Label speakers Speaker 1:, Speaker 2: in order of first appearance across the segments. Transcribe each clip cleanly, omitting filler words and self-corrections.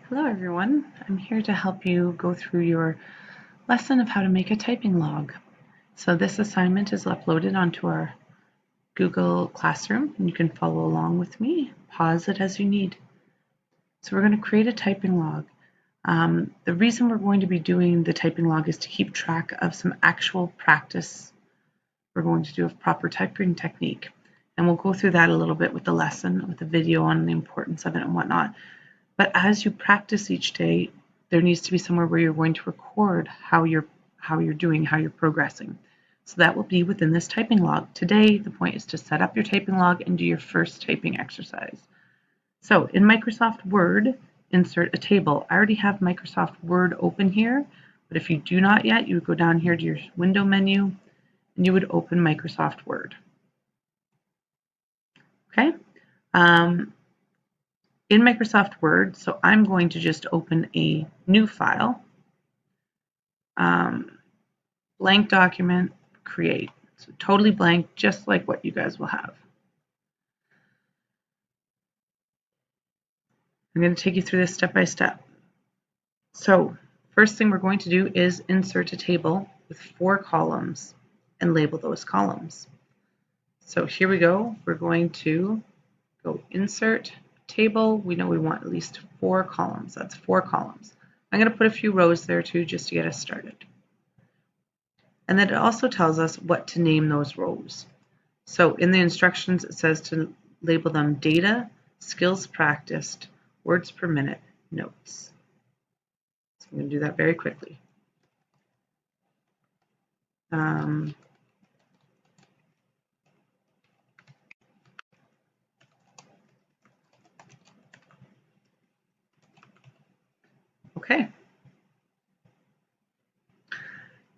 Speaker 1: Hello everyone, I'm here to help you go through your lesson of how to make a typing log. So this assignment is uploaded onto our Google Classroom and you can follow along with me, pause it as you need. So we're going to create a typing log. The reason we're going to be doing the typing log is to keep track of some actual practice we're going to do of proper typing technique. And we'll go through that a little bit with the lesson, with the video on the importance of it and whatnot. But as you practice each day, there needs to be somewhere where you're going to record how you're doing, how you're progressing. So that will be within this typing log. Today, the point is to set up your typing log and do your first typing exercise. So in Microsoft Word, insert a table. I already have Microsoft Word open here, but if you do not yet, you would go down here to your window menu and you would open Microsoft Word. Okay. In Microsoft Word, so I'm going to just open a new file, blank document, create. So totally blank, just like what you guys will have. I'm going to take you through this step by step. So first thing we're going to do is insert a table with 4 columns and label those columns. So here we go. We're going to go insert table. We know we want at least 4 columns. That's 4 columns. I'm going to put a few rows there too, just to get us started. And then it also tells us what to name those rows. So in the instructions, it says to label them data, skills practiced, words per minute, notes. So I'm going to do that very quickly. Okay.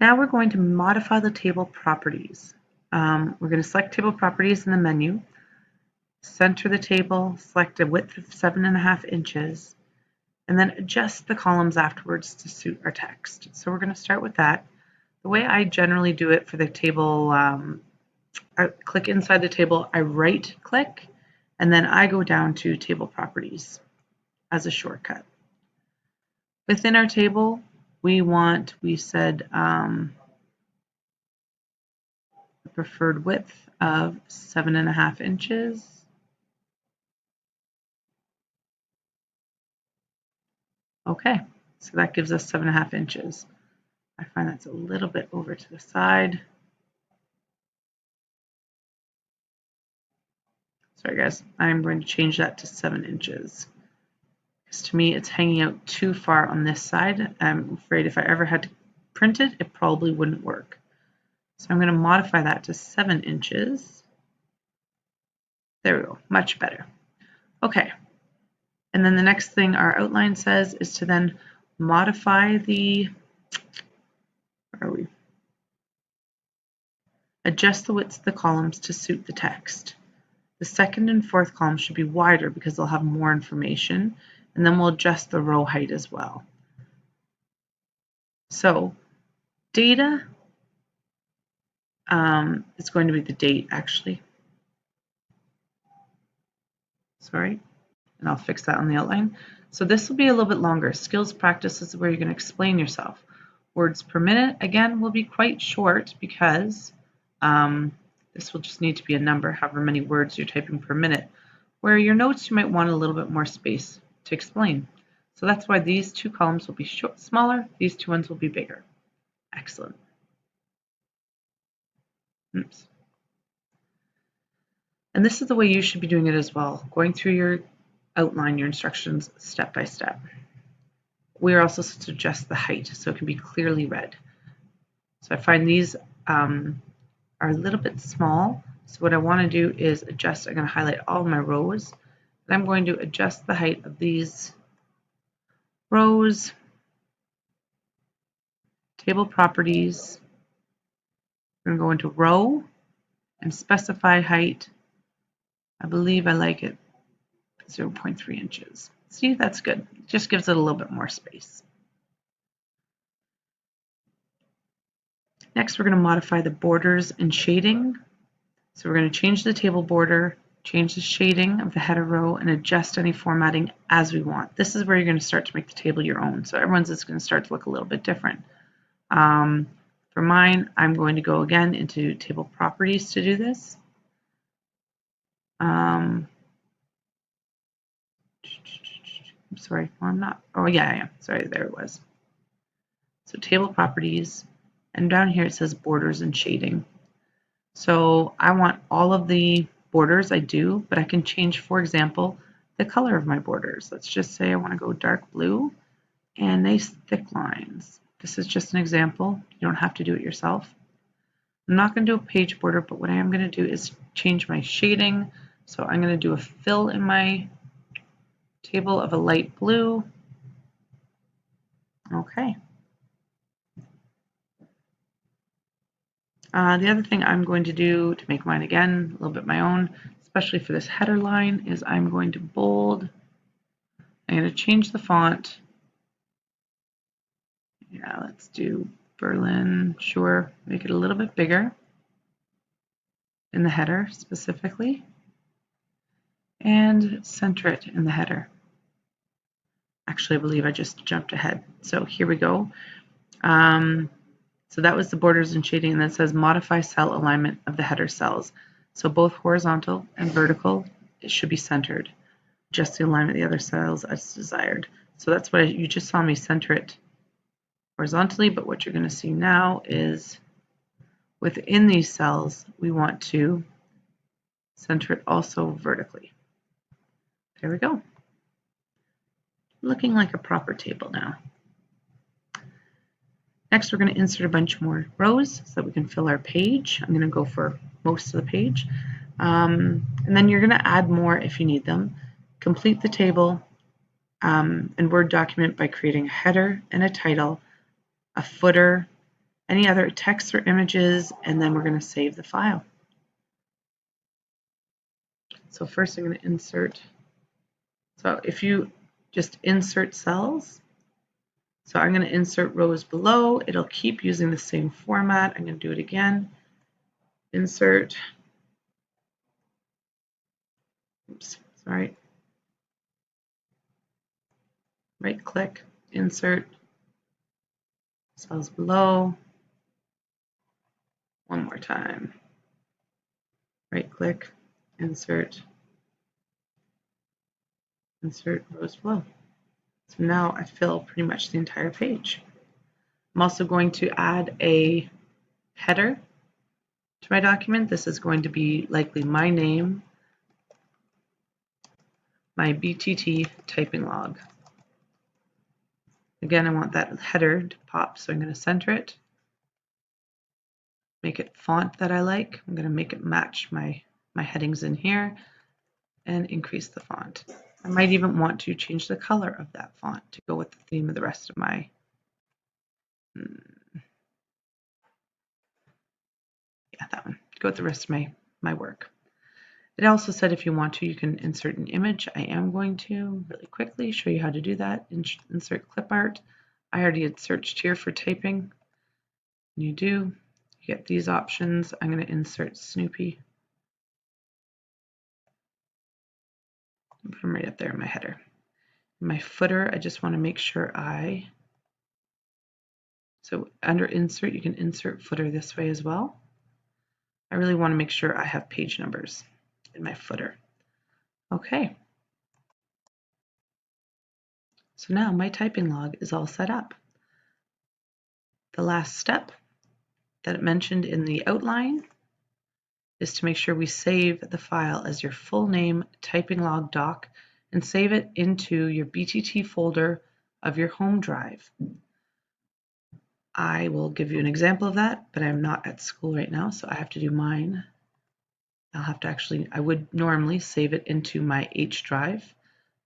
Speaker 1: Now we're going to modify the table properties. We're going to select table properties in the menu, center the table, select a width of 7.5 inches, and then adjust the columns afterwards to suit our text. So we're going to start with that. The way I generally do it for the table, I click inside the table, I right click, and then I go down to table properties as a shortcut. Within our table, we said a preferred width of 7.5 inches. Okay, so that gives us 7.5 inches. I find that's a little bit over to the side. Sorry guys, I'm going to change that to 7 inches. Because to me, it's hanging out too far on this side. I'm afraid if I ever had to print it, it probably wouldn't work. So I'm going to modify that to 7 inches. There we go, much better. Okay, and then the next thing our outline says is to then modify the, where are we? Adjust the widths of the columns to suit the text. The second and fourth columns should be wider because they'll have more information, and then we'll adjust the row height as well. So data is going to be the date actually. Sorry, and I'll fix that on the outline. So this will be a little bit longer. Skills practice is where you're going to explain yourself. Words per minute, again, will be quite short because this will just need to be a number, however many words you're typing per minute. Where your notes, you might want a little bit more space to explain. So that's why these 2 columns will be smaller, these 2 ones will be bigger. Excellent. Oops. And this is the way you should be doing it as well, going through your outline, your instructions step by step. We are also supposed to adjust the height so it can be clearly read. So I find these are a little bit small. So what I want to do is adjust, I'm going to highlight all of my rows, and I'm going to adjust the height of these rows, table properties. I'm going to go into row and specify height. I believe I like it 0.3 inches. See, that's good. It just gives it a little bit more space. Next, we're going to modify the borders and shading. So we're going to change the table border change the shading of the header row, and adjust any formatting as we want. This is where you're going to start to make the table your own. So everyone's is going to start to look a little bit different. For mine, I'm going to go again into table properties to do this. I'm sorry, well, I'm not. Oh, yeah, I am. Sorry, there it was. So table properties, and down here it says borders and shading. So I want all of the borders, I do, but I can change, for example, the color of my borders. Let's just say I want to go dark blue and nice thick lines. This is just an example. You don't have to do it yourself. I'm not going to do a page border, but what I am going to do is change my shading. So I'm going to do a fill in my table of a light blue. Okay. The other thing I'm going to do to make mine again a little bit my own, especially for this header line, is I'm going to bold. I'm going to change the font. Yeah, let's do Berlin. Sure, make it a little bit bigger in the header specifically, and center it in the header. Actually, I believe I just jumped ahead. So here we go. So that was the borders and shading, and then it says modify cell alignment of the header cells. So both horizontal and vertical, it should be centered. Adjust the alignment of the other cells as desired. So that's what you just saw me center it horizontally, but what you're going to see now is within these cells, we want to center it also vertically. There we go. Looking like a proper table now. Next, we're going to insert a bunch more rows so that we can fill our page. I'm going to go for most of the page. And then you're going to add more if you need them. Complete the table in Word document by creating a header and a title, a footer, any other text or images, and then we're going to save the file. So first I'm going to insert. So if you just insert cells, so I'm going to insert rows below. It'll keep using the same format. I'm going to do it again. Insert. Oops, sorry. Right click, insert, cells below. One more time. Right click, insert, insert rows below. So now I fill pretty much the entire page. I'm also going to add a header to my document. This is going to be likely my name, my BTT typing log. Again, I want that header to pop, so I'm going to center it, make it font that I like. I'm going to make it match my headings in here and increase the font. I might even want to change the color of that font to go with the theme of the rest of my that one. Go with the rest of my work. It also said if you want to, you can insert an image. I am going to really quickly show you how to do that. Insert clip art. I already had searched here for typing. You do. You get these options. I'm going to insert Snoopy. Put them right up there in my header. In my footer, I just want to make sure so under insert, you can insert footer this way as well. I really want to make sure I have page numbers in my footer. Okay. So now my typing log is all set up. The last step that it mentioned in the outline is to make sure we save the file as your full name typing log doc and save it into your BTT folder of your home drive. I will give you an example of that, but I'm not at school right now, so I have to do mine. I'll have to I would normally save it into my H drive,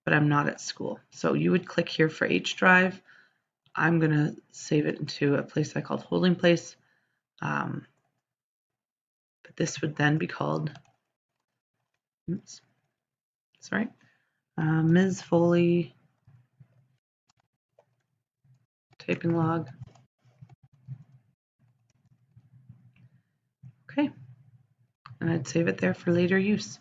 Speaker 1: but I'm not at school. So you would click here for H drive. I'm going to save it into a place I called holding place. But this would then be called, Ms. Foley typing log. Okay, and I'd save it there for later use.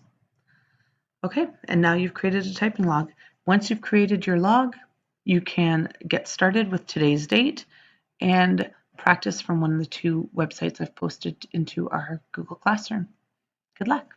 Speaker 1: Okay, and now you've created a typing log. Once you've created your log, you can get started with today's date and practice from one of the two websites I've posted into our Google Classroom. Good luck.